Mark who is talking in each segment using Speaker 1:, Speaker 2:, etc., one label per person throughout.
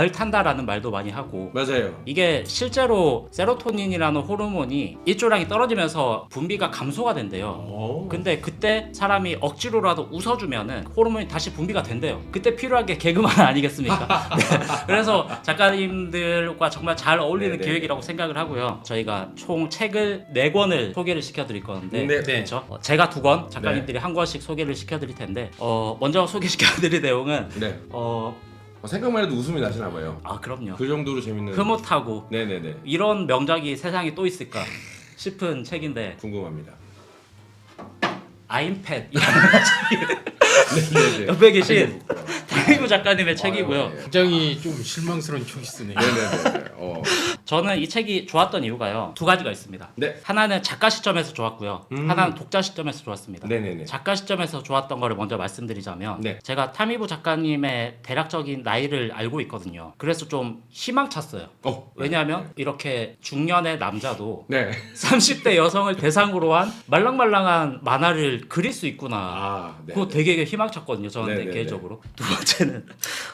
Speaker 1: 덜 탄다라는 말도 많이 하고
Speaker 2: 맞아요.
Speaker 1: 이게 실제로 세로토닌이라는 호르몬이 일조량이 떨어지면서 분비가 감소가 된대요. 근데 그때 사람이 억지로라도 웃어주면은 호르몬이 다시 분비가 된대요. 그때 필요한 게 개그만 아니겠습니까? 네. 그래서 작가님들과 정말 잘 어울리는
Speaker 2: 네네.
Speaker 1: 기획이라고 생각을 하고요. 저희가 총 책을 4권을 소개를 시켜드릴 건데
Speaker 2: 네.
Speaker 1: 그렇죠? 제가 2권, 작가님들이 한 권씩 소개를 시켜드릴 텐데 먼저 소개시켜드릴 내용은
Speaker 2: 네. 생각만 해도 웃음이 나시나 봐요.
Speaker 1: 그럼요.
Speaker 2: 그 정도로 재밌는.
Speaker 1: 흐뭇하고
Speaker 2: 네네네.
Speaker 1: 이런 명작이 세상에 또 있을까 싶은 책인데
Speaker 2: 궁금합니다.
Speaker 1: 아임팻
Speaker 2: 네네네.
Speaker 1: 옆에 계신 타미부 작가님의 책이고요.
Speaker 2: 네.
Speaker 3: 굉장히 좀 실망스러운 초이스네요.
Speaker 2: 네네네.
Speaker 1: 저는 이 책이 좋았던 이유가요. 2가지가 있습니다.
Speaker 2: 네.
Speaker 1: 하나는 작가 시점에서 좋았고요. 하나는 독자 시점에서 좋았습니다.
Speaker 2: 네네네.
Speaker 1: 작가 시점에서 좋았던 거를 먼저 말씀드리자면
Speaker 2: 네.
Speaker 1: 제가 타미부 작가님의 대략적인 나이를 알고 있거든요. 그래서 좀 희망찼어요. 왜냐하면 이렇게 중년의 남자도
Speaker 2: 네.
Speaker 1: 30대 여성을 대상으로 한 말랑말랑한 만화를 그릴 수 있구나.
Speaker 2: 네.
Speaker 1: 그거 되게 희망찼거든요. 저한테
Speaker 2: 네네네.
Speaker 1: 개인적으로. 두 번째는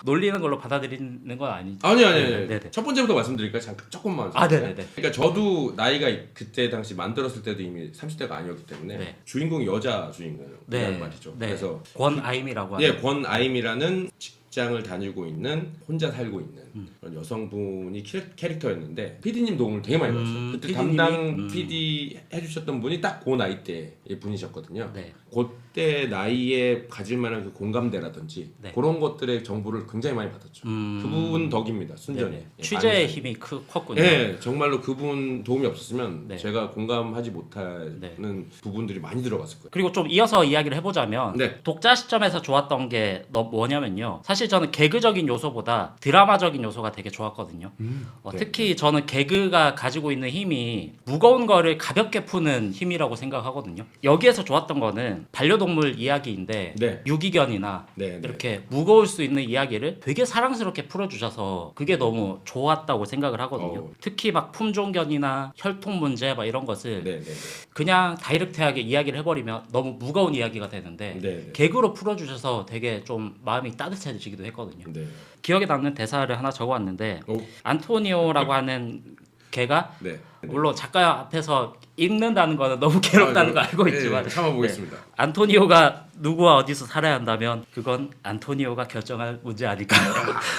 Speaker 1: 놀리는 걸로 받아들이는 건 아니죠.
Speaker 2: 아니.
Speaker 1: 네네.
Speaker 2: 첫 번째부터 말씀드릴까요? 잠깐 조금만.
Speaker 1: 네네네.
Speaker 2: 그러니까 저도 나이가 그때 당시 만들었을 때도 이미 30대가 아니었기 때문에
Speaker 1: 네.
Speaker 2: 주인공이 여자 주인공이란 말이죠.
Speaker 1: 네.
Speaker 2: 그래서
Speaker 1: 권아임이라고 하는.
Speaker 2: 권아임이라는 직장을 다니고 있는 혼자 살고 있는 그런 여성분이 캐릭터였는데 PD님 도움을 되게 많이 받았어요. 그때
Speaker 1: PD님이?
Speaker 2: 담당 PD 해주셨던 분이 딱 그 나이 때의 분이셨거든요.
Speaker 1: 네.
Speaker 2: 그때 나이에 가질 만한 그 공감대라든지
Speaker 1: 네.
Speaker 2: 그런 것들의 정보를 굉장히 많이 받았죠. 그분 덕입니다. 순전히.
Speaker 1: 네네.
Speaker 2: 예,
Speaker 1: 취재의
Speaker 2: 많이.
Speaker 1: 힘이 컸군요.
Speaker 2: 네, 정말로 그분 도움이 없었으면
Speaker 1: 네.
Speaker 2: 제가 공감하지 못하는
Speaker 1: 네.
Speaker 2: 부분들이 많이 들어갔을 거예요.
Speaker 1: 그리고 좀 이어서 이야기를 해보자면
Speaker 2: 네.
Speaker 1: 독자 시점에서 좋았던 게 뭐냐면요. 사실 저는 개그적인 요소보다 드라마적인 요소가 되게 좋았거든요.
Speaker 2: 네.
Speaker 1: 특히 저는 개그가 가지고 있는 힘이 무거운 거를 가볍게 푸는 힘이라고 생각하거든요. 여기에서 좋았던 거는 반려동물 이야기인데
Speaker 2: 네.
Speaker 1: 유기견이나
Speaker 2: 네, 네.
Speaker 1: 이렇게 무거울 수 있는 이야기를 되게 사랑스럽게 풀어주셔서 그게 너무 좋았다고 생각을 하거든요. 특히 막 품종견이나 혈통 문제 막 이런 것을
Speaker 2: 네, 네, 네.
Speaker 1: 그냥 다이렉트하게 이야기를 해버리면 너무 무거운 이야기가 되는데
Speaker 2: 네.
Speaker 1: 개그로 풀어주셔서 되게 좀 마음이 따뜻해지기도 했거든요.
Speaker 2: 네.
Speaker 1: 기억에 남는 대사를 하나 적어왔는데
Speaker 2: 오.
Speaker 1: 안토니오라고 하는 걔가
Speaker 2: 네.
Speaker 1: 물론 작가 앞에서 읽는다는 거는 너무 괴롭다는 거 알고 있지만
Speaker 2: 네, 참아보겠습니다.
Speaker 1: 안토니오가 누구와 어디서 살아야 한다면 그건 안토니오가 결정할 문제 아닐까요?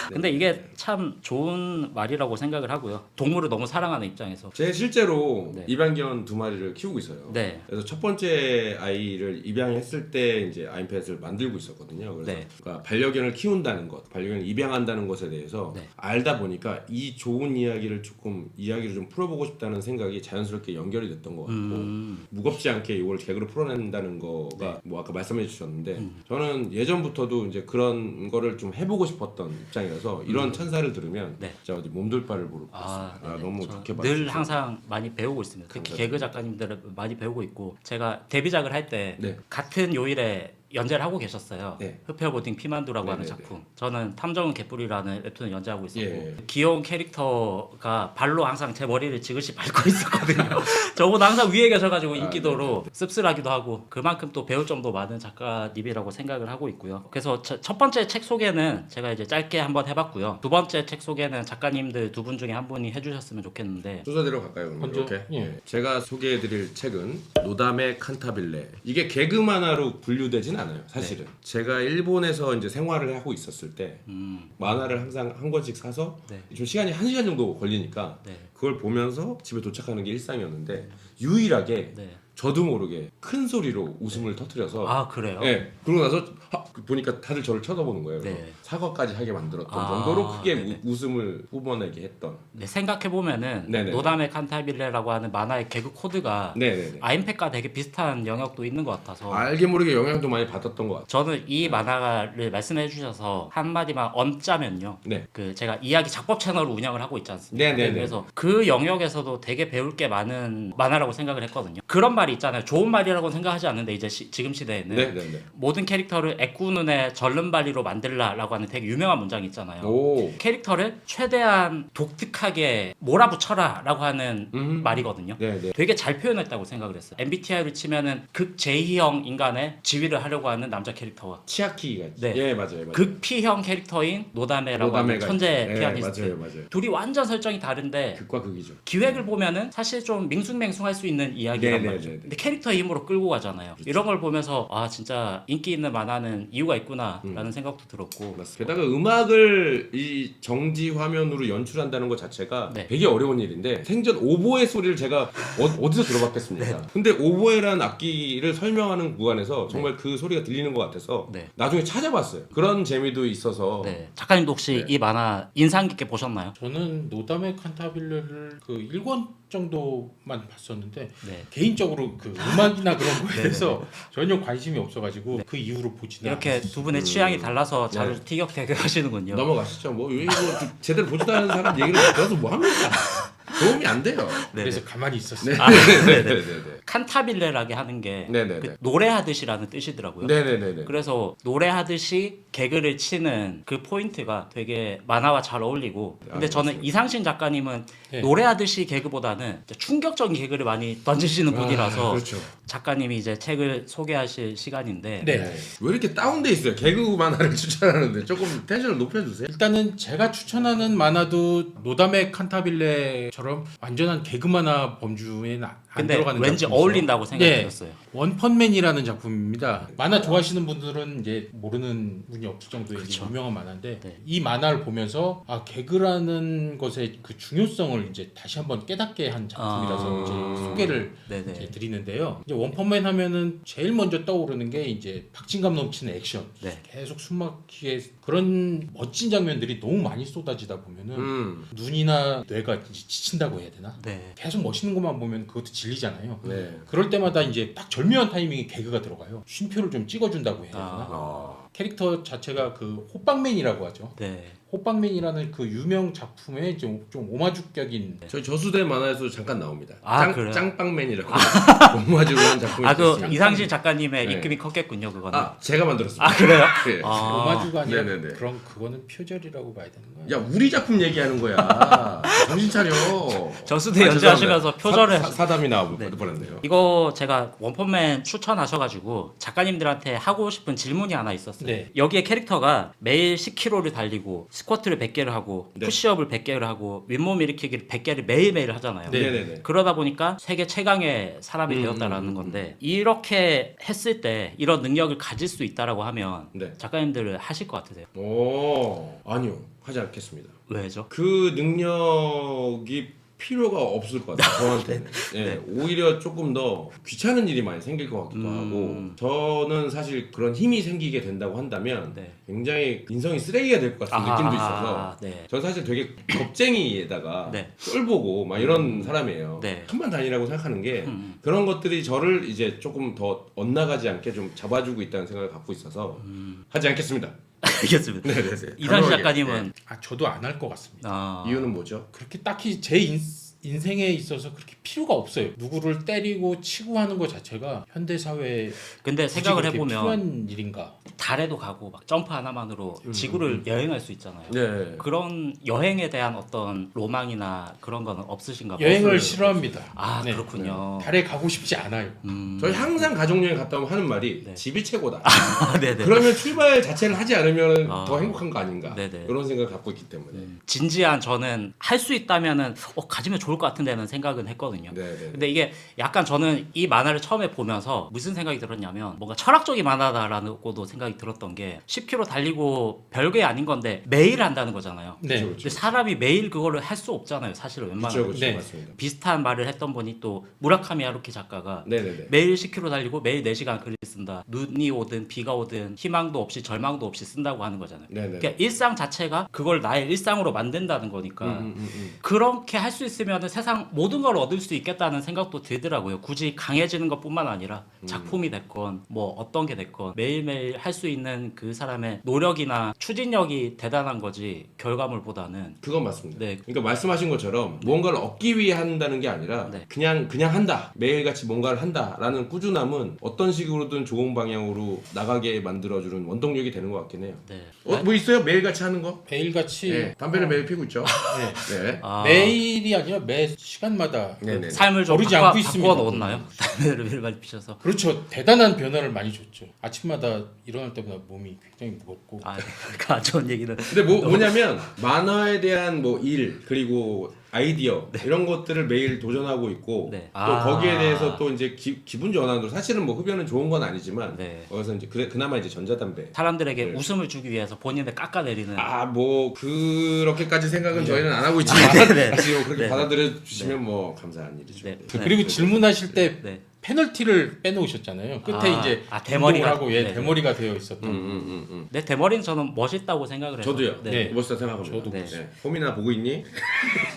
Speaker 1: 근데 이게 참 좋은 말이라고 생각을 하고요. 동물을 너무 사랑하는 입장에서.
Speaker 2: 제 실제로
Speaker 1: 네.
Speaker 2: 입양견 2마리를 키우고 있어요.
Speaker 1: 네.
Speaker 2: 그래서 첫 번째 아이를 입양했을 때 이제 아임팻을 만들고 있었거든요. 그래서
Speaker 1: 네.
Speaker 2: 그러니까 반려견을 키운다는 것, 반려견을 입양한다는 것에 대해서
Speaker 1: 네.
Speaker 2: 알다 보니까 이 좋은 이야기를 좀 풀어보고 싶다는 생각이 자연스럽게 연결이 됐던 것 같고 무겁지 않게 이걸 개그로 풀어낸다는 거가 뭐 아까 말씀해 주셨는데 저는 예전부터도 이제 그런 거를 좀 해보고 싶었던 입장이라서 이런 찬사를 들으면
Speaker 1: 네.
Speaker 2: 진짜 어디 몸둘 바를 모르고
Speaker 1: 네네.
Speaker 2: 너무
Speaker 1: 저
Speaker 2: 좋게
Speaker 1: 늘
Speaker 2: 봐주셔서.
Speaker 1: 항상 많이 배우고 있습니다. 특히
Speaker 2: 감사합니다.
Speaker 1: 개그 작가님들을 많이 배우고 있고 제가 데뷔작을 할 때
Speaker 2: 네.
Speaker 1: 같은 요일에 연재를 하고 계셨어요.
Speaker 2: 네.
Speaker 1: 흡혈보딩 피만두라고 하는
Speaker 2: 네네네.
Speaker 1: 작품. 저는 탐정은 개뿔이라는 웹툰을 연재하고 있었고
Speaker 2: 예.
Speaker 1: 귀여운 캐릭터가 발로 항상 제 머리를 지그시 밟고 있었거든요. 저보다 항상 위에 계셔가지고 인기도로 씁쓸하기도 하고 그만큼 또 배울 점도 많은 작가님이라고 생각을 하고 있고요. 그래서 첫 번째 책 소개는 제가 이제 짧게 한번 해봤고요. 두 번째 책 소개는 작가님들 2분 중에 한 분이 해주셨으면 좋겠는데
Speaker 2: 순서대로 갈까요? 그러면?
Speaker 3: 먼저,
Speaker 2: 이렇게?
Speaker 3: 예.
Speaker 2: 네. 제가 소개해드릴 책은 노담의 칸타빌레. 이게 개그 만화로 분류되진 않아요. 사실은. 제가 일본에서 이제 생활을 하고 있었을 때 만화를 항상 한 권씩 사서
Speaker 1: 네.
Speaker 2: 좀 시간이 1시간 정도 걸리니까
Speaker 1: 네.
Speaker 2: 그걸 보면서 집에 도착하는 게 일상이었는데 유일하게
Speaker 1: 네.
Speaker 2: 저도 모르게 큰 소리로 웃음을 터뜨려서
Speaker 1: 그래요?
Speaker 2: 네. 그러고 나서 보니까 다들 저를 쳐다보는 거예요. 그래서
Speaker 1: 네.
Speaker 2: 사과까지 하게 만들었던 정도로 크게
Speaker 1: 네네.
Speaker 2: 웃음을 뿜어내게 했던.
Speaker 1: 네, 생각해보면은
Speaker 2: 네네.
Speaker 1: 노담의 칸타빌레라고 하는 만화의 개그 코드가
Speaker 2: 네네네.
Speaker 1: 아임팩과 되게 비슷한 영역도 있는 것 같아서
Speaker 2: 알게 모르게 영향도 많이 받았던 것 같아요.
Speaker 1: 저는 이 만화를 말씀해 주셔서 한마디만 얹자면요.
Speaker 2: 네.
Speaker 1: 그 제가 이야기 작법 채널을 운영을 하고 있지 않습니까?
Speaker 2: 네네네.
Speaker 1: 그래서 그 영역에서도 되게 배울 게 많은 만화라고 생각을 했거든요. 그런 말이 말이 있잖아요. 좋은 말이라고 생각하지 않는데 이제 지금 시대에는
Speaker 2: 네네네.
Speaker 1: 모든 캐릭터를 애꾸눈의 절름발이로 만들라라고 하는 되게 유명한 문장이 있잖아요.
Speaker 2: 오.
Speaker 1: 캐릭터를 최대한 독특하게 몰아붙여라라고 하는 말이거든요.
Speaker 2: 네네.
Speaker 1: 되게 잘 표현했다고 생각을 했어요. MBTI로 치면은 극 J형 인간의 지휘를 하려고 하는 남자 캐릭터와
Speaker 2: 치아키가
Speaker 1: 네.
Speaker 2: 예 맞아요.
Speaker 1: 극 P형 캐릭터인 노다메라고 하는
Speaker 2: 노다메가
Speaker 1: 천재
Speaker 2: 있죠. 예,
Speaker 1: 피아니스트.
Speaker 2: 맞아요.
Speaker 1: 둘이 완전 설정이 다른데
Speaker 2: 극과 극이죠.
Speaker 1: 기획을 보면은 사실 좀 밍숭맹숭할 수 있는 이야기란
Speaker 2: 네네네네.
Speaker 1: 말이죠. 근데 캐릭터의 힘으로 끌고 가잖아요.
Speaker 2: 그렇죠.
Speaker 1: 이런 걸 보면서 아 진짜 인기 있는 만화는 이유가 있구나라는 생각도 들었고.
Speaker 2: 맞습니다. 게다가 음악을 이 정지 화면으로 연출한다는 것 자체가
Speaker 1: 네.
Speaker 2: 되게 어려운 일인데 생전 오보에 소리를 제가 어디서 들어봤겠습니까? 근데 오보에라는 악기를 설명하는 구간에서 정말 그 소리가 들리는 것 같아서
Speaker 1: 네.
Speaker 2: 나중에 찾아봤어요. 그런 재미도 있어서
Speaker 1: 네. 작가님도 혹시
Speaker 2: 네.
Speaker 1: 이 만화 인상 깊게 보셨나요?
Speaker 3: 저는 노담의 칸타빌레를 그 1권 정도만 봤었는데
Speaker 1: 네.
Speaker 3: 개인적으로 그 음악이나 그런 거에 대해서 전혀 관심이 없어가지고 그 이후로 보지는
Speaker 1: 이렇게
Speaker 3: 않았어요.
Speaker 1: 두 분의 취향이 달라서 자주
Speaker 2: 네.
Speaker 1: 티격태격 하시는군요.
Speaker 2: 넘어가시죠. 뭐 이거 제대로 보지도 않은 사람 얘기를 들어서 뭐 합니까? 도움이 안 돼요.
Speaker 3: 그래서 가만히 있었어요.
Speaker 2: 네네네.
Speaker 1: 칸타빌레라게 하는 게
Speaker 2: 네네네.
Speaker 1: 그 노래하듯이라는 뜻이더라고요.
Speaker 2: 네네네.
Speaker 1: 그래서 노래하듯이 개그를 치는 그 포인트가 되게 만화와 잘 어울리고 근데 저는
Speaker 2: 맞습니다.
Speaker 1: 이상신 작가님은
Speaker 3: 네.
Speaker 1: 노래하듯이 개그보다는 충격적인 개그를 많이 던지시는 분이라서
Speaker 2: 그렇죠.
Speaker 1: 작가님이 이제 책을 소개하실 시간인데
Speaker 3: 네.
Speaker 2: 왜 이렇게 다운돼 있어요? 개그 만화를 추천하는데 조금 텐션을 높여주세요.
Speaker 3: 일단은 제가 추천하는 만화도 노담의 칸타빌레처럼 완전한 개그 만화 범주에는 안
Speaker 1: 근데
Speaker 3: 들어가는
Speaker 1: 왠지
Speaker 3: 작품이죠.
Speaker 1: 어울린다고 생각이
Speaker 3: 네.
Speaker 1: 들었어요.
Speaker 3: 원펀맨이라는 작품입니다. 만화 좋아하시는 분들은 이제 모르는 분이 없을 정도의 이제 유명한 만화인데
Speaker 1: 네.
Speaker 3: 이 만화를 보면서 아 개그라는 것의 그 중요성을 이제 다시 한번 깨닫게 한 작품이라서 이제 소개를
Speaker 1: 네네.
Speaker 3: 이제 드리는데요. 이제 원펀맨 하면은 제일 먼저 떠오르는 게 이제 박진감 넘치는 액션,
Speaker 1: 네.
Speaker 3: 계속 숨막히게 그런 멋진 장면들이 너무 많이 쏟아지다 보면은 눈이나 뇌가 이제 지친다고 해야 되나?
Speaker 1: 네.
Speaker 3: 계속 멋있는 것만 보면 그것도 질리잖아요.
Speaker 2: 네.
Speaker 3: 그럴 때마다 이제 딱 절묘한 타이밍에 개그가 들어가요. 쉼표를 좀 찍어준다고 해야 되나?
Speaker 2: 아.
Speaker 3: 캐릭터 자체가 그 호빵맨이라고 하죠.
Speaker 1: 네.
Speaker 3: 호빵맨이라는 그 유명 작품의 좀 오마주격인
Speaker 2: 저희 저수대 만화에서 잠깐 나옵니다.
Speaker 1: 아, 그래요?
Speaker 2: 짱빵맨이라고 오마주로 한 작품이
Speaker 1: 아 그
Speaker 2: 있었어요.
Speaker 1: 이상신 작가님의
Speaker 2: 네.
Speaker 1: 입금이 컸겠군요 그거는.
Speaker 2: 아 제가 만들었습니다.
Speaker 1: 아, 그래요?
Speaker 2: 네.
Speaker 1: 아.
Speaker 3: 오마주가 아니라
Speaker 2: 네네네.
Speaker 3: 그런 그거는 표절이라고 봐야 되는 거예요.
Speaker 2: 야 우리 작품 얘기하는 거야. 정신 차려.
Speaker 1: 저수대
Speaker 2: 아,
Speaker 1: 연주하시면서
Speaker 2: 죄송합니다.
Speaker 1: 표절을
Speaker 2: 사담이 나올 뻔했네요.
Speaker 1: 이거 제가 원펀맨 추천하셔가지고 작가님들한테 하고 싶은 질문이 하나 있었어요.
Speaker 3: 네.
Speaker 1: 여기에 캐릭터가 매일 10km를 달리고 스쿼트를 100개를 하고
Speaker 2: 네.
Speaker 1: 푸시업을 100개를 하고 윗몸 일으키기를 100개를 매일매일 하잖아요.
Speaker 3: 네.
Speaker 2: 네네네.
Speaker 1: 그러다 보니까 세계 최강의 사람이 되었다라는 건데 이렇게 했을 때 이런 능력을 가질 수 있다라고 하면
Speaker 2: 네.
Speaker 1: 작가님들은 하실 것 같으세요?
Speaker 2: 오 아니요 하지 않겠습니다.
Speaker 1: 왜죠?
Speaker 2: 그 능력이 필요가 없을 것 같아요. 저한테는. 예, 오히려 조금 더 귀찮은 일이 많이 생길 것 같기도 하고 저는 사실 그런 힘이 생기게 된다고 한다면
Speaker 1: 네.
Speaker 2: 굉장히 인성이 쓰레기가 될 것 같은 느낌도 있어서
Speaker 1: 네.
Speaker 2: 저는 사실 되게 겁쟁이에다가
Speaker 1: 네.
Speaker 2: 쫄보고 막 이런 사람이에요.
Speaker 1: 네.
Speaker 2: 천만 다니라고 생각하는 게 그런 것들이 저를 이제 조금 더 엇나가지 않게 좀 잡아주고 있다는 생각을 갖고 있어서 하지 않겠습니다.
Speaker 1: 알겠습니다.
Speaker 2: 네네.
Speaker 1: 이상신
Speaker 2: 단호하게.
Speaker 1: 작가님은
Speaker 3: 아 저도 안 할 것 같습니다.
Speaker 1: 아,
Speaker 2: 이유는 뭐죠?
Speaker 3: 그렇게 딱히 제 인생에 있어서 그렇게 필요가 없어요. 누구를 때리고 치고 하는 것 자체가 현대 사회에
Speaker 1: 근데 생각을
Speaker 3: 굳이 그렇게
Speaker 1: 해보면
Speaker 3: 필요한 일인가?
Speaker 1: 달에도 가고 막 점프 하나만으로 지구를 여행할 수 있잖아요.
Speaker 2: 네.
Speaker 1: 그런 여행에 대한 어떤 로망이나 그런 거는 없으신가 봐요.
Speaker 3: 여행을 싫어합니다.
Speaker 1: 아
Speaker 3: 네.
Speaker 1: 그렇군요.
Speaker 3: 달에 가고 싶지 않아요.
Speaker 2: 저희 항상 가족여행 갔다 오면 하는 말이
Speaker 1: 네.
Speaker 2: 집이 최고다.
Speaker 1: 아, 네네.
Speaker 2: 그러면 출발 자체를 하지 않으면
Speaker 1: 아.
Speaker 2: 더 행복한 거 아닌가.
Speaker 1: 네네.
Speaker 2: 이런 생각을 갖고 있기 때문에.
Speaker 1: 진지한 저는 할 수 있다면은 가지면 좋을 것 같은데는 생각은 했거든요.
Speaker 2: 네네.
Speaker 1: 근데 이게 약간 저는 이 만화를 처음에 보면서 무슨 생각이 들었냐면 뭔가 철학적인 만화다라고도 생각이 들었던 게 10km 달리고 별게 아닌 건데 매일 한다는 거잖아요.
Speaker 3: 네.
Speaker 2: 그렇죠.
Speaker 1: 근데 사람이 매일 그거를 할 수 없잖아요. 사실은
Speaker 2: 그렇죠,
Speaker 1: 웬만하면.
Speaker 2: 그렇죠,
Speaker 3: 네.
Speaker 2: 맞습니다.
Speaker 1: 비슷한 말을 했던 분이 또 무라카미 하루키 작가가
Speaker 2: 네네네.
Speaker 1: 매일 10km 달리고 매일 4시간 글을 쓴다. 눈이 오든 비가 오든 희망도 없이 절망도 없이 쓴다고 하는 거잖아요.
Speaker 2: 네네.
Speaker 1: 그러니까 일상 자체가 그걸 나의 일상으로 만든다는 거니까
Speaker 2: 음.
Speaker 1: 그렇게 할 수 있으면 보면은 세상 모든 걸 얻을 수 있겠다는 생각도 들더라고요. 굳이 강해지는 것뿐만 아니라 작품이 됐건 뭐 어떤 게 됐건 매일매일 할 수 있는 그 사람의 노력이나 추진력이 대단한 거지 결과물보다는.
Speaker 2: 그건 맞습니다.
Speaker 1: 네.
Speaker 2: 그러니까 말씀하신 것처럼 무언가를 얻기 위해 한다는 게 아니라
Speaker 1: 네.
Speaker 2: 그냥 한다. 매일같이 뭔가를 한다라는 꾸준함은 어떤 식으로든 좋은 방향으로 나가게 만들어주는 원동력이 되는 것 같긴 해요.
Speaker 1: 네.
Speaker 2: 뭐 있어요? 매일같이 하는 거?
Speaker 3: 매일같이
Speaker 2: 네. 담배를 매일 피고 있죠.
Speaker 3: 네.
Speaker 2: 네.
Speaker 1: 아,
Speaker 3: 매일이 아니라 매 시간마다
Speaker 2: 네네.
Speaker 1: 삶을 좀
Speaker 3: 버리지
Speaker 1: 바꿔
Speaker 3: 않고 있습니다.
Speaker 1: 놓았나요? 담배를 매일 많이 피셔서.
Speaker 3: 그렇죠. 대단한 변화를 많이 줬죠. 아침마다 일어날 때마다 몸이 굉장히 무겁고
Speaker 1: 아, 그 안 좋은 얘기는.
Speaker 2: 근데 뭐냐면 만화에 대한 뭐 일 그리고 아이디어 이런 것들을 매일 도전하고 있고
Speaker 1: 네.
Speaker 2: 또
Speaker 1: 아.
Speaker 2: 거기에 대해서 또 이제 기분 전환도 사실은 뭐 흡연은 좋은 건 아니지만
Speaker 1: 네.
Speaker 2: 거기서 이제 그나마 이제 전자담배
Speaker 1: 사람들에게
Speaker 2: 네.
Speaker 1: 웃음을 주기 위해서 본인을 깎아내리는.
Speaker 2: 뭐 그렇게까지 생각은 저희는 안 하고 있지만
Speaker 1: 네.
Speaker 2: 사실 뭐 그렇게
Speaker 1: 네.
Speaker 2: 받아들여 주시면 뭐 감사한 일이죠.
Speaker 1: 네.
Speaker 2: 네.
Speaker 3: 그리고 질문하실 때
Speaker 1: 네.
Speaker 3: 페널티를 빼놓으셨잖아요. 끝에
Speaker 1: 아,
Speaker 3: 이제
Speaker 1: 대머리가.
Speaker 3: 하고
Speaker 1: 네.
Speaker 3: 대머리가 되어 있었던.
Speaker 1: 내 대머리는 저는 멋있다고 생각을 해요.
Speaker 2: 저도요.
Speaker 3: 네.
Speaker 2: 멋있다 생각합니다.
Speaker 3: 저도
Speaker 1: 네.
Speaker 2: 네. 호민아 보고 있니?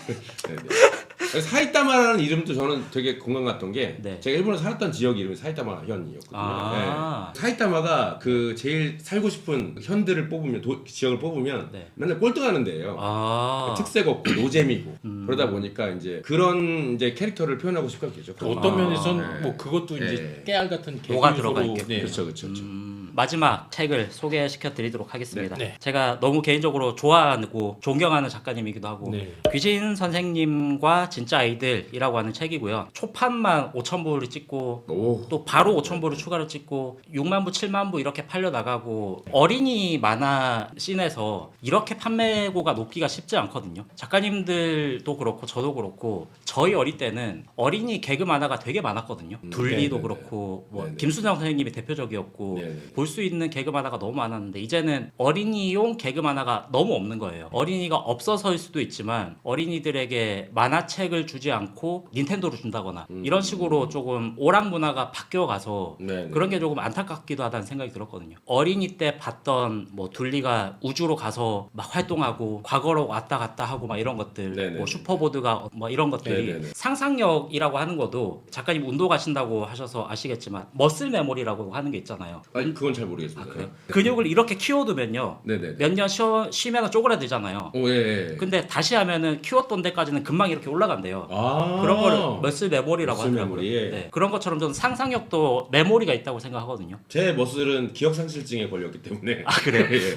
Speaker 2: 네, 네. 사이타마라는 이름도 저는 되게 공감 갔던 게
Speaker 1: 네.
Speaker 2: 제가 일본에 살았던 지역 이름이 사이타마 현이었거든요.
Speaker 1: 아.
Speaker 2: 네. 사이타마가 그 제일 살고 싶은 현들을 뽑으면 지역을 뽑으면
Speaker 1: 네.
Speaker 2: 맨날 꼴등하는 데예요.
Speaker 1: 아.
Speaker 2: 특색 없고 노잼이고 그러다 보니까 이제 그런 이제 캐릭터를 표현하고 싶었겠죠.
Speaker 3: 또 어떤
Speaker 1: 아,
Speaker 3: 면에서는
Speaker 2: 네.
Speaker 3: 뭐 그것도 이제
Speaker 2: 네.
Speaker 3: 깨알 같은
Speaker 1: 뭐가
Speaker 3: 개그로
Speaker 1: 들어가 있겠-
Speaker 3: 네.
Speaker 2: 그렇죠, 그렇죠.
Speaker 1: 마지막 책을 소개시켜 드리도록 하겠습니다.
Speaker 3: 네.
Speaker 1: 제가 너무 개인적으로 좋아하고 존경하는 작가님이기도 하고
Speaker 3: 네.
Speaker 1: 귀신 선생님과 진짜 아이들이라고 하는 책이고요. 초판만 5,000부를 찍고
Speaker 2: 오.
Speaker 1: 또 바로 5,000부를 추가로 찍고 6만 부, 7만 부 이렇게 팔려 나가고 어린이 만화 씬에서 이렇게 판매고가 높기가 쉽지 않거든요. 작가님들도 그렇고 저도 그렇고 저희 어릴 때는 어린이 개그 만화가 되게 많았거든요. 둘리도
Speaker 2: 네네네.
Speaker 1: 그렇고 뭐
Speaker 2: 네네.
Speaker 1: 김수정 선생님이 대표적이었고
Speaker 2: 네네.
Speaker 1: 볼 수 있는 개그 만화가 너무 많았는데 이제는 어린이용 개그 만화가 너무 없는 거예요. 어린이가 없어서일 수도 있지만 어린이들에게 만화책을 주지 않고 닌텐도를 준다거나 이런 식으로 조금 오락 문화가 바뀌어 가서
Speaker 2: 네네.
Speaker 1: 그런 게 조금 안타깝기도 하다는 생각이 들었거든요. 어린이 때 봤던 뭐 둘리가 우주로 가서 막 활동하고 과거로 왔다 갔다 하고 막 이런 것들,
Speaker 2: 네네네.
Speaker 1: 뭐 슈퍼보드가 뭐 이런 것들이
Speaker 2: 네네네.
Speaker 1: 상상력이라고 하는 것도 작가님 운동 가신다고 하셔서 아시겠지만 머슬 메모리라고 하는 게 있잖아요.
Speaker 2: 아니 그건 잘 모르겠습니다.
Speaker 1: 아, 그래요? 근육을 이렇게 키워두면요.
Speaker 2: 네네.
Speaker 1: 몇 년 쉬면 쪼그라들잖아요.
Speaker 2: 오 예.
Speaker 1: 근데 다시 하면은 키웠던 데까지는 금방 이렇게 올라간대요.
Speaker 2: 아
Speaker 1: 그런 거를 머슬 메모리라고
Speaker 2: 머슬
Speaker 1: 하더라고요.
Speaker 2: 메모리.
Speaker 1: 네. 그런 것처럼 저는 상상력도 메모리가 있다고 생각하거든요.
Speaker 2: 제 머슬은 기억 상실증에 걸렸기 때문에.
Speaker 1: 아 그래요?
Speaker 2: 예.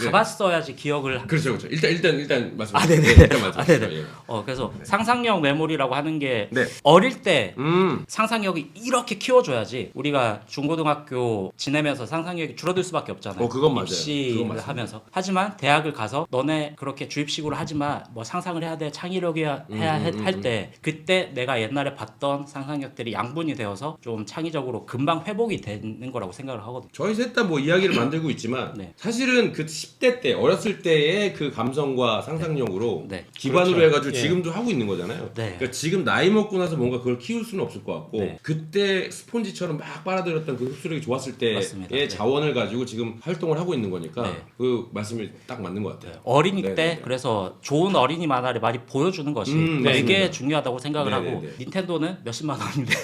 Speaker 1: 가봤어야지 기억을.
Speaker 2: 그렇죠, 그렇죠. 일단 말씀.
Speaker 1: 아, 네네.
Speaker 2: 일단 말씀.
Speaker 1: 아, 네네. 그래서 상상력 메모리라고 하는 게
Speaker 2: 네.
Speaker 1: 어릴 때
Speaker 2: 음.
Speaker 1: 상상력이 이렇게 키워줘야지 우리가 중고등학교 지내면서 상상력이 줄어들 수밖에 없잖아요.
Speaker 2: 그건 맞아요.
Speaker 1: 입시를
Speaker 2: 그건 맞습니다.
Speaker 1: 하면서. 하지만 대학을 가서 너네 그렇게 주입식으로 하지마. 뭐 상상을 해야 돼. 창의력이 해야 할 때 그때 내가 옛날에 봤던 상상력들이 양분이 되어서 좀 창의적으로 금방 회복이 되는 거라고 생각을 하거든요.
Speaker 2: 저희 셋 다 뭐 이야기를 만들고 있지만
Speaker 1: 네.
Speaker 2: 사실은 그 10대 때 어렸을 때의 그 감성과 상상력으로
Speaker 1: 네.
Speaker 2: 기반으로
Speaker 3: 그렇죠.
Speaker 2: 해가지고
Speaker 3: 예.
Speaker 2: 지금도 하고 있는 거잖아요.
Speaker 1: 네.
Speaker 2: 그러니까 지금 나이 먹고 나서 뭔가 그걸 키울 수는 없을 것 같고
Speaker 1: 네.
Speaker 2: 그때 스폰지처럼 막 빨아들였던 그 흡수력이 좋았을 때의
Speaker 1: 맞습니다. 네.
Speaker 2: 자원을 가지고 지금 활동을 하고 있는 거니까
Speaker 1: 네.
Speaker 2: 그 말씀이 딱 맞는 것 같아요.
Speaker 1: 어린이
Speaker 2: 네,
Speaker 1: 때
Speaker 2: 네, 네.
Speaker 1: 그래서 좋은 어린이 만화를 많이 보여주는 것이 되게
Speaker 2: 맞습니다.
Speaker 1: 중요하다고 생각을
Speaker 2: 네,
Speaker 1: 하고
Speaker 2: 네, 네.
Speaker 1: 닌텐도는 몇십만 원인데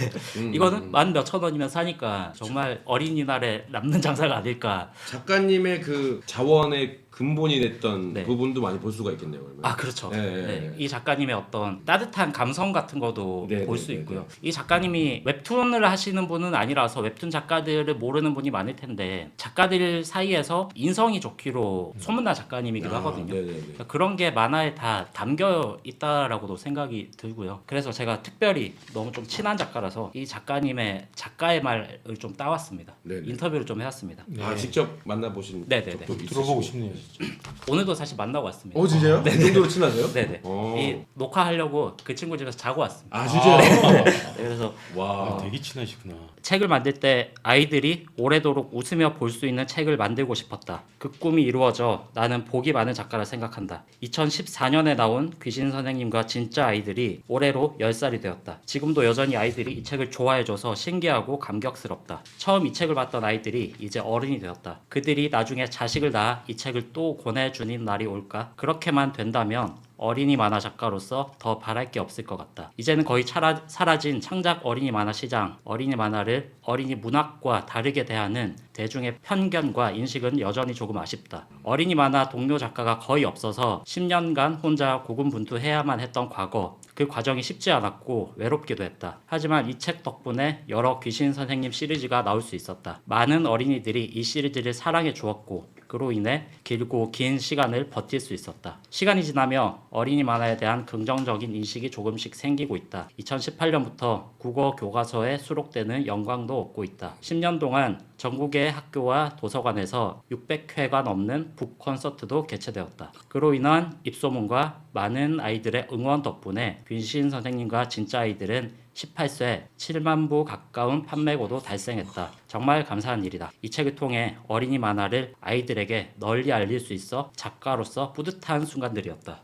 Speaker 1: 이거는 만 몇천 원이면 사니까 정말 어린이날에 남는 장사가 아닐까.
Speaker 2: 작가님의 그 자원의 근본이 됐던
Speaker 1: 네.
Speaker 2: 부분도 많이 볼 수가 있겠네요. 그러면.
Speaker 1: 아 그렇죠.
Speaker 2: 네, 네,
Speaker 1: 네.
Speaker 2: 네.
Speaker 1: 이 작가님의 어떤 따뜻한 감성 같은 것도
Speaker 2: 네,
Speaker 1: 볼
Speaker 2: 네,
Speaker 1: 수
Speaker 2: 네,
Speaker 1: 있고요.
Speaker 2: 네.
Speaker 1: 이 작가님이 웹툰을 하시는 분은 아니라서 웹툰 작가들을 모르는 분이 많을 텐데 작가들 사이에서 인성이 좋기로 소문난 작가님이기도 하거든요.
Speaker 2: 네네네.
Speaker 1: 그러니까 그런 게 만화에 다 담겨 있다라고도 생각이 들고요. 그래서 제가 특별히 너무 좀 친한 작가라서 이 작가님의 작가의 말을 좀 따왔습니다.
Speaker 2: 네네.
Speaker 1: 인터뷰를 좀 해왔습니다.
Speaker 2: 아 직접 만나보신
Speaker 1: 네네네.
Speaker 2: 적도
Speaker 3: 들어보고
Speaker 2: 있으시고.
Speaker 3: 싶네요. 진짜.
Speaker 1: 오늘도 사실 만나고 왔습니다.
Speaker 2: 진짜요? 그 정도로 친하세요?
Speaker 1: 네네.
Speaker 2: 어.
Speaker 1: 이 녹화하려고 그 친구 집에서 자고 왔습니다.
Speaker 2: 아 진짜요?
Speaker 1: 네, 그래서
Speaker 2: 와.
Speaker 3: 아, 되게 친하시구나.
Speaker 1: 책을 만들 때 아이들이 오래도록 웃으며 볼 수 있는 책을 만들고 싶었다. 그 꿈이 이루어져 나는 복이 많은 작가라 생각한다. 2014년에 나온 귀신 선생님과 진짜 아이들이 올해로 10살이 되었다. 지금도 여전히 아이들이 이 책을 좋아해줘서 신기하고 감격스럽다. 처음 이 책을 봤던 아이들이 이제 어른이 되었다. 그들이 나중에 자식을 낳아 이 책을 또 권해주는 날이 올까? 그렇게만 된다면 어린이 만화 작가로서 더 바랄 게 없을 것 같다. 이제는 거의 사라진 창작 어린이 만화 시장, 어린이 만화를 어린이 문학과 다르게 대하는 대중의 편견과 인식은 여전히 조금 아쉽다. 어린이 만화 동료 작가가 거의 없어서 10년간 혼자 고군분투해야만 했던 과거, 그 과정이 쉽지 않았고 외롭기도 했다. 하지만 이 책 덕분에 여러 귀신 선생님 시리즈가 나올 수 있었다. 많은 어린이들이 이 시리즈를 사랑해 주었고 그로 인해 길고 긴 시간을 버틸 수 있었다. 시간이 지나며 어린이 만화에 대한 긍정적인 인식이 조금씩 생기고 있다. 2018년부터 국어 교과서에 수록되는 영광도 얻고 있다. 10년 동안 전국의 학교와 도서관에서 600회가 넘는 북 콘서트도 개최되었다. 그로 인한 입소문과 많은 아이들의 응원 덕분에 귀신 선생님과 진짜 아이들은 18세 7만 부 가까운 판매고도 달성했다. 정말 감사한 일이다. 이 책을 통해 어린이 만화를 아이들에게 널리 알릴 수 있어 작가로서 뿌듯한 순간들이었다.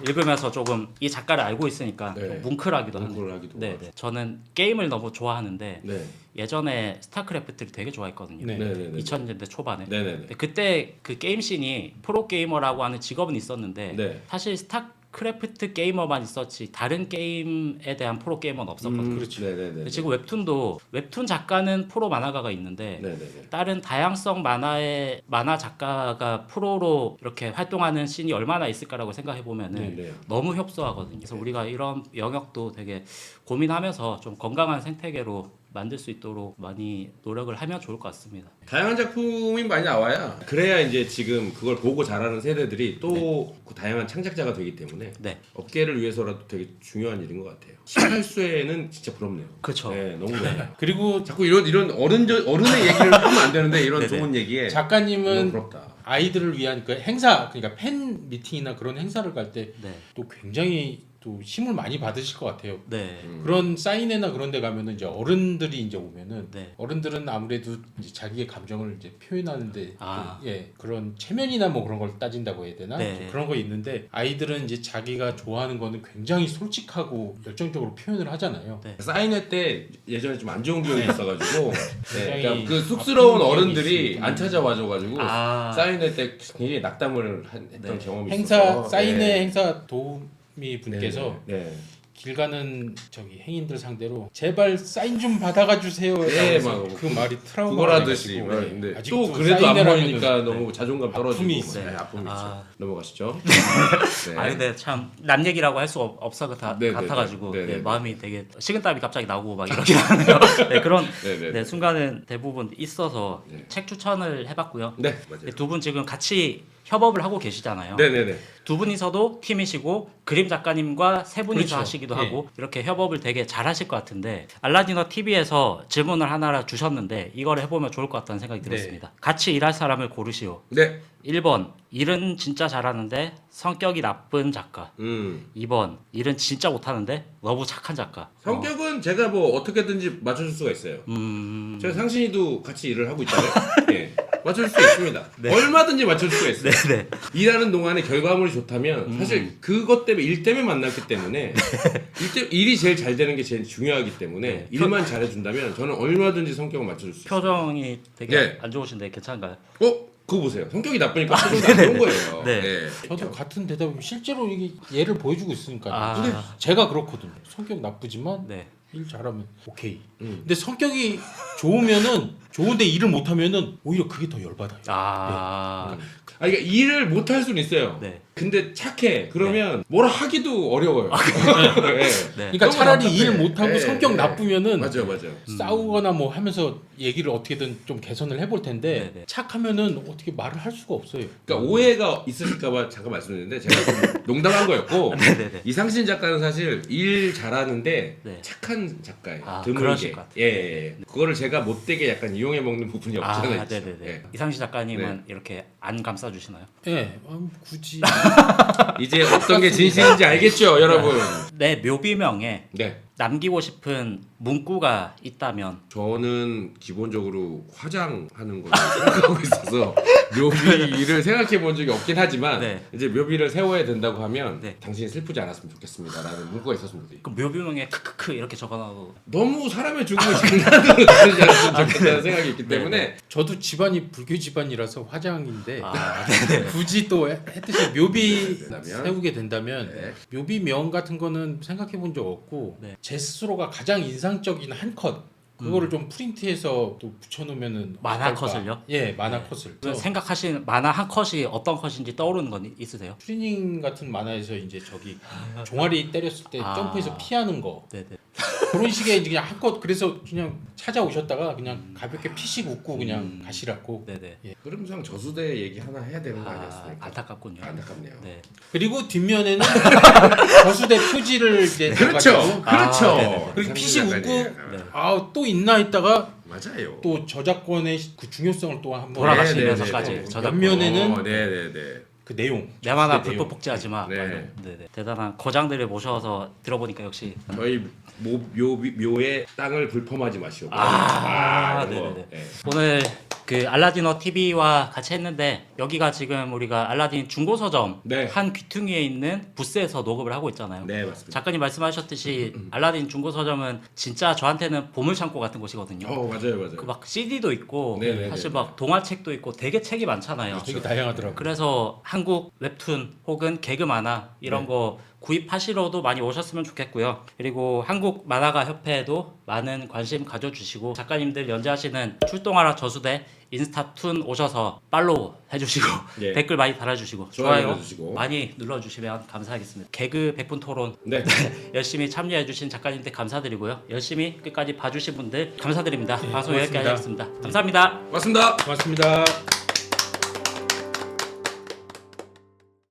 Speaker 1: 읽으면서 조금 이 작가를 알고 있으니까
Speaker 2: 네.
Speaker 1: 좀 뭉클하기도
Speaker 2: 뭉클하기도
Speaker 1: 하네요.
Speaker 2: 하고.
Speaker 1: 네. 저는 게임을 너무 좋아하는데
Speaker 2: 네.
Speaker 1: 예전에 스타크래프트를 되게 좋아했거든요.
Speaker 3: 네.
Speaker 2: 네네네.
Speaker 1: 2000년대 초반에.
Speaker 2: 네네네.
Speaker 1: 근데 그때 그 게임 씬이 프로게이머라고 하는 직업은 있었는데
Speaker 2: 네.
Speaker 1: 사실 스타크래프트 게이머만 있었지 다른 게임에 대한 프로게이머는 없었거든요.
Speaker 3: 그렇죠.
Speaker 2: 네네네.
Speaker 1: 근데 지금 웹툰도 웹툰 작가는 프로 만화가가 있는데
Speaker 2: 네네네.
Speaker 1: 다른 다양성 만화의 만화 작가가 프로로 이렇게 활동하는 씬이 얼마나 있을까라고 생각해 보면은
Speaker 2: 네네.
Speaker 1: 너무 협소하거든요. 그래서 우리가 이런 영역도 되게 고민하면서 좀 건강한 생태계로 만들 수 있도록 많이 노력을 하면 좋을 것 같습니다.
Speaker 2: 다양한 작품이 많이 나와야 그래야 이제 지금 그걸 보고 자라는 세대들이 또 그 다양한 창작자가 되기 때문에
Speaker 1: 네,
Speaker 2: 업계를 위해서라도 되게 중요한 일인 것 같아요. 18쇠는 진짜 부럽네요.
Speaker 1: 그렇죠.
Speaker 2: 네, 너무 좋아요.
Speaker 3: 그리고
Speaker 2: 자꾸 이런 어른의 얘기를 하면 안 되는데 이런
Speaker 1: 네네.
Speaker 2: 좋은 얘기에 너무
Speaker 3: 작가님은
Speaker 2: 부럽다.
Speaker 3: 아이들을 위한 그 행사, 그러니까 팬 미팅이나 그런 행사를 갈 때 또
Speaker 1: 네,
Speaker 3: 굉장히 또 힘을 많이 받으실 것 같아요.
Speaker 1: 네,
Speaker 3: 그런 사인회나 그런 데 가면은 이제 어른들이 이제 오면은
Speaker 1: 네.
Speaker 3: 어른들은 아무래도 이제 자기의 감정을 이제 표현하는데
Speaker 1: 아.
Speaker 3: 예, 그런 체면이나 뭐 그런 걸 따진다고 해야 되나?
Speaker 1: 네.
Speaker 3: 그런 거 있는데 아이들은 이제 자기가 좋아하는 거는 굉장히 솔직하고 열정적으로 표현을 하잖아요.
Speaker 1: 네.
Speaker 2: 사인회 때 예전에 좀 안 좋은 기억이 있어가지고 네,
Speaker 3: 굉장히
Speaker 2: 그러니까 그 쑥스러운
Speaker 3: 아픈 기억이
Speaker 2: 어른들이
Speaker 3: 있어요.
Speaker 2: 안 찾아와줘가지고
Speaker 1: 아.
Speaker 2: 사인회 때 굉장히 낙담을 했던
Speaker 1: 네.
Speaker 2: 경험이
Speaker 3: 행사
Speaker 2: 있어서
Speaker 3: 사인회
Speaker 2: 네.
Speaker 3: 행사 도우미 분께서
Speaker 2: 네.
Speaker 3: 길 가는 저기 행인들 상대로 제발 사인 좀 받아가 주세요.
Speaker 2: 네,
Speaker 3: 그래서
Speaker 2: 막
Speaker 3: 그 말이 트라우마가
Speaker 2: 그거라듯이
Speaker 3: 돼가지고,
Speaker 2: 막
Speaker 3: 네.
Speaker 2: 근데
Speaker 3: 아직도
Speaker 2: 또 그래도 안
Speaker 3: 사인회라면은-
Speaker 2: 보이니까 너무 자존감 떨어지고
Speaker 3: 아픔이
Speaker 2: 막,
Speaker 3: 있어요.
Speaker 2: 네, 아픔이
Speaker 1: 아.
Speaker 2: 있죠. 넘어가시죠. 네.
Speaker 1: 아 근데 참 남 얘기라고 할 수 없어
Speaker 2: 네네네.
Speaker 1: 같아가지고
Speaker 2: 네네네.
Speaker 1: 네, 마음이 되게 식은땀이 갑자기 나고 막 이러긴 하네요. 네, 그런
Speaker 2: 네네네.
Speaker 1: 네, 순간은 대부분 있어서
Speaker 2: 네.
Speaker 1: 책 추천을 해봤고요.
Speaker 2: 네, 맞아요.
Speaker 1: 두 분 지금 같이 협업을 하고 계시잖아요.
Speaker 2: 네네네.
Speaker 1: 두 분이서도 팀이시고 그림 작가님과 세 분이서
Speaker 3: 그렇죠.
Speaker 1: 하시기도
Speaker 3: 예.
Speaker 1: 하고 이렇게 협업을 되게 잘하실 것 같은데 알라디너 TV에서 질문을 하나 주셨는데 이걸 해보면 좋을 것 같다는 생각이 들었습니다. 같이 일할 사람을 고르시오.
Speaker 2: 네.
Speaker 1: 1번 일은 진짜 잘하는데 성격이 나쁜 작가. 2번 일은 진짜 못하는데 너무 착한 작가.
Speaker 2: 성격은 제가 뭐 어떻게든지 맞춰줄 수가 있어요. 제가 상신이도 같이 일을 하고 있잖아요. 예. 맞춰줄 수 있습니다. 얼마든지 맞춰줄 수가 있어요.
Speaker 1: 네네.
Speaker 2: 일하는 동안에 결과물이 좋다면 사실 그것 때문에 일 때문에 만났기 때문에 일이 제일 잘 되는 게 제일 중요하기 때문에
Speaker 1: 네.
Speaker 2: 일만 잘해준다면 저는 얼마든지 성격을 맞춰줄 수 있어요.
Speaker 1: 표정이 되게
Speaker 2: 네.
Speaker 1: 안 좋으신데 괜찮은가요?
Speaker 2: 그거 보세요. 성격이 나쁘니까 표정도 안 좋은 거예요.
Speaker 1: 네.
Speaker 2: 예.
Speaker 3: 저도 같은 대답이면 실제로 이게 예를 보여주고 있으니까요.
Speaker 1: 아.
Speaker 3: 근데 제가 그렇거든요. 성격 나쁘지만
Speaker 1: 네.
Speaker 3: 일 잘하면 오케이. 근데 성격이 좋은데 일을 못하면은 오히려 그게 더 열받아요.
Speaker 1: 아.
Speaker 2: 그러니까 일을 못 할 수는 있어요.
Speaker 1: 네.
Speaker 2: 근데 착해. 그러면 뭐라 하기도 어려워요. 예.
Speaker 1: 네.
Speaker 3: 그러니까
Speaker 2: 너무
Speaker 3: 차라리
Speaker 2: 답답해.
Speaker 3: 일 못하고
Speaker 2: 예,
Speaker 3: 성격
Speaker 2: 예.
Speaker 3: 나쁘면은
Speaker 2: 맞아요.
Speaker 3: 싸우거나 뭐 하면서 얘기를 어떻게든 좀 개선을 해볼 텐데
Speaker 1: 네네.
Speaker 3: 착하면은 어떻게 말을 할 수가 없어요.
Speaker 2: 그러니까 오해가 있으실까봐 잠깐 말씀드렸는데 제가 좀 농담한 거였고
Speaker 1: 네네네.
Speaker 2: 이상신 작가는 사실 일 잘하는데
Speaker 1: 네.
Speaker 2: 착한 작가예요.
Speaker 1: 아,
Speaker 2: 드물게.
Speaker 1: 그러실 것 같아요.
Speaker 2: 예. 그거를 제가 못되게 약간 이용해 먹는 부분이 없지 않아
Speaker 1: 아,
Speaker 2: 있죠.
Speaker 1: 네네네.
Speaker 2: 예.
Speaker 1: 이상시 작가님은 이렇게 안 감싸주시나요?
Speaker 3: 예, 굳이
Speaker 2: 이제 어떤 게 진실인지 알겠죠, 여러분.
Speaker 1: 내 묘비명에
Speaker 2: 네.
Speaker 1: 남기고 싶은 문구가 있다면
Speaker 2: 저는 기본적으로 화장하는 걸 생각하고 있어서 묘비를 생각해 본 적이 없긴 하지만
Speaker 1: 네.
Speaker 2: 이제 묘비를 세워야 된다고 하면
Speaker 1: 네.
Speaker 2: 당신이 슬프지 않았으면 좋겠습니다라는 문구가 있었으면 좋겠어요.
Speaker 1: 그 묘비명에 크크크 이렇게 적어놔도
Speaker 2: 너무 사람의 죽음을 장난으로 다루지 않았으면 좋겠다는 생각이 있기 때문에
Speaker 3: 저도 집안이 불교 집안이라서 화장인데
Speaker 1: 아,
Speaker 3: 굳이 또 했듯이 묘비
Speaker 2: 된다면?
Speaker 3: 세우게 된다면
Speaker 2: 네.
Speaker 3: 묘비 명 같은 거는 생각해 본 적 없고
Speaker 1: 네.
Speaker 3: 제 스스로가 가장 인상적인 한 컷 그거를 좀 프린트해서 또 붙여놓으면은
Speaker 1: 만화
Speaker 3: 어떨까?
Speaker 1: 컷을요?
Speaker 3: 예, 만화 컷을.
Speaker 1: 그 생각하신 만화 한 컷이 어떤 컷인지 떠오르는 건 있으세요?
Speaker 3: 트리닝 같은 만화에서 이제 저기 종아리 때렸을 때
Speaker 1: 아.
Speaker 3: 점프해서 피하는 거
Speaker 1: 네네.
Speaker 3: 그런 식의 이제 그냥 한 컷 그래서 그냥 찾아오셨다가 그냥 가볍게 피식 웃고 그냥 가시라고.
Speaker 1: 네네.
Speaker 2: 흐름상 저수대 얘기 하나 해야 되는 거
Speaker 1: 아,
Speaker 2: 아니었습니까?
Speaker 1: 안타깝군요.
Speaker 2: 안타깝네요.
Speaker 1: 네.
Speaker 3: 그리고 뒷면에는 저수대 표지를 이제
Speaker 2: 그렇죠,
Speaker 3: 넣어가지고
Speaker 2: 그렇죠.
Speaker 1: 네네네.
Speaker 3: 그리고 피식 웃고
Speaker 1: 네.
Speaker 3: 아 또 있나 했다가
Speaker 2: 맞아요.
Speaker 3: 또 저작권의 그 중요성을 또 한번
Speaker 1: 돌아가시면서까지
Speaker 2: 네, 네, 네.
Speaker 1: 저작권.
Speaker 3: 옆면에는
Speaker 2: 네네네.
Speaker 3: 그 내용
Speaker 1: 내 만화
Speaker 3: 저수대
Speaker 1: 불법 복제하지 마.
Speaker 2: 네.
Speaker 1: 네네. 대단한 거장들을 모셔서 들어보니까 역시
Speaker 2: 저희 묘의 땅을 불펌하지 마시오.
Speaker 1: 아,
Speaker 2: 이런 거.
Speaker 1: 네네네.
Speaker 2: 네.
Speaker 1: 오늘 그 알라딘어 TV와 같이 했는데 여기가 지금 우리가 알라딘 중고서점
Speaker 2: 네.
Speaker 1: 한 귀퉁이에 있는 부스에서 녹음을 하고 있잖아요.
Speaker 2: 네 맞습니다.
Speaker 1: 작가님 말씀하셨듯이 알라딘 중고서점은 진짜 저한테는 보물창고 같은 곳이거든요.
Speaker 2: 맞아요 맞아요.
Speaker 1: 그 막 CD도 있고
Speaker 2: 네네네.
Speaker 1: 사실 막 동화책도 있고 되게 책이 많잖아요.
Speaker 3: 되게 다양하더라고요.
Speaker 1: 그래서 한국 웹툰 혹은 개그 만화 이런
Speaker 2: 네.
Speaker 1: 거 구입하시러도 많이 오셨으면 좋겠고요. 그리고 한국 만화가 협회에도 많은 관심 가져주시고 작가님들 연재하시는 출동하라 저수대 인스타툰 오셔서 팔로우 해주시고
Speaker 2: 예.
Speaker 1: 댓글 많이 달아주시고
Speaker 2: 좋아요
Speaker 1: 좋아요
Speaker 2: 눌러주시고.
Speaker 1: 많이 눌러주시면 감사하겠습니다. 개그 100분 토론
Speaker 2: 네.
Speaker 1: 열심히 참여해주신 작가님들 감사드리고요. 열심히 끝까지 봐주신 분들 감사드립니다. 방송 여기까지
Speaker 3: 고맙습니다.
Speaker 1: 하겠습니다. 감사합니다.
Speaker 2: 맞습니다.
Speaker 3: 고맙습니다.